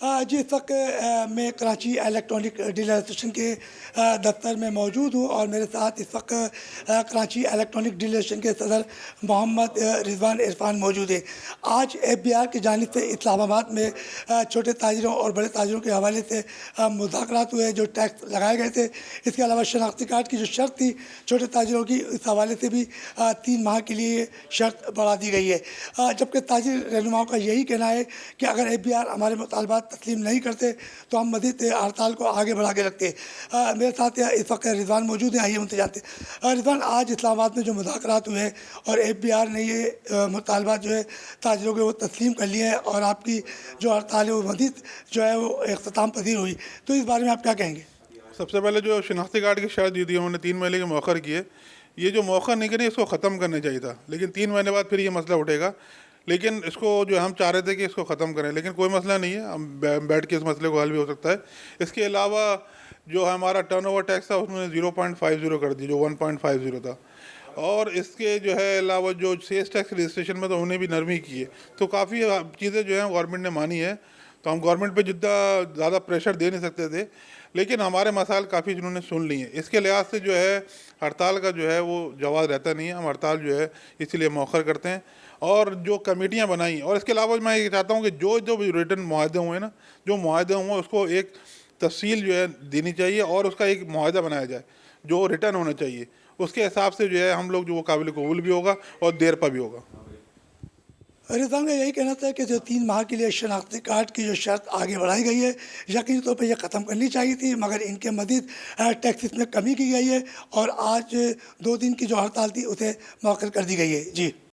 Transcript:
جی اس وقت میں Karachi electronic dealer association کے دفتر میں موجود ہوں اور میرے ساتھ اس وقت کراچی الیکٹرانک ڈیلر ایسوسیشن کے صدر محمد رضوان عرفان موجود ہیں۔ آج ایف بی آر کی جانب سے اسلام آباد میں چھوٹے تاجروں اور بڑے تاجروں کے حوالے سے مذاکرات ہوئے، جو ٹیکس لگائے گئے تھے۔ اس کے علاوہ شناختی کارڈ کی جو شرط تھی چھوٹے تاجروں کی، اس حوالے سے بھی 3 ماہ کے لیے شرط بڑھا دی گئی ہے، جبکہ تاجر رہنماؤں کا یہی کہنا ہے کہ اگر ایف بی آر ہمارے مطالبات تسلیم نہیں کرتے تو ہم مزید ہڑتال کو آگے بڑھا کے رکھتے ہیں۔ میرے ساتھ اس وقت رضوان موجود ہیں، آئیے ان سے جانتے ہیں۔ رضوان، آج اسلام آباد میں جو مذاکرات ہوئے اور ایف بی آر نے یہ مطالبات جو ہے تاجروں کے وہ تسلیم کر لیے ہیں اور آپ کی جو ہڑتال ہے وہ مزید جو ہے وہ اختتام پذیر ہوئی، تو اس بارے میں آپ کیا کہیں گے؟ سب سے پہلے جو شناختی کارڈ کی شرط دی تھی انہوں نے 3 مہینے کے مؤخر کیے، یہ جو مؤخر نہیں کرے اس کو ختم کرنا چاہیے تھا، لیکن 3 مہینے بعد پھر یہ مسئلہ اٹھے گا۔ لیکن اس کو جو ہم چاہ رہے تھے کہ اس کو ختم کریں، لیکن کوئی مسئلہ نہیں ہے، ہم بیٹھ کے اس مسئلے کو حل بھی ہو سکتا ہے۔ اس کے علاوہ جو ہمارا ٹرن اوور ٹیکس تھا اس میں 0.50 کر دی، جو 1.50 تھا، اور اس کے جو ہے علاوہ جو سیلز ٹیکس رجسٹریشن میں تو انہیں بھی نرمی کی ہے، تو کافی چیزیں جو ہیں گورنمنٹ نے مانی ہے، تو ہم گورنمنٹ پہ جتنا زیادہ پریشر دے نہیں سکتے تھے، لیکن ہمارے مسائل کافی جنہوں نے سن لی ہیں۔ اس کے لحاظ سے جو ہے ہڑتال کا جو ہے وہ جواز رہتا نہیں ہے، ہم ہڑتال جو ہے اسی لیے مؤخر کرتے ہیں، اور جو کمیٹیاں بنائیں، اور اس کے علاوہ میں یہ چاہتا ہوں کہ جو بھی ریٹن معاہدے ہوئے نا، جو معاہدے ہوئے اس کو ایک تفصیل جو ہے دینی چاہیے اور اس کا ایک معاہدہ بنایا جائے جو ریٹرن ہونا چاہیے، اس کے حساب سے جو ہے ہم لوگ جو وہ قابل قبول بھی ہوگا اور دیر پر بھی ہوگا۔ رضوان کا یہی کہنا تھا کہ جو 3 ماہ کے لیے شناختی کارڈ کی جو شرط آگے بڑھائی گئی ہے، یقینی طور پہ یہ ختم کرنی چاہیے تھی، مگر ان کے مزید ٹیکسز میں کمی کی گئی ہے اور آج 2 دن کی جو ہڑتال تھی اسے مؤخر کر دی گئی ہے۔ جی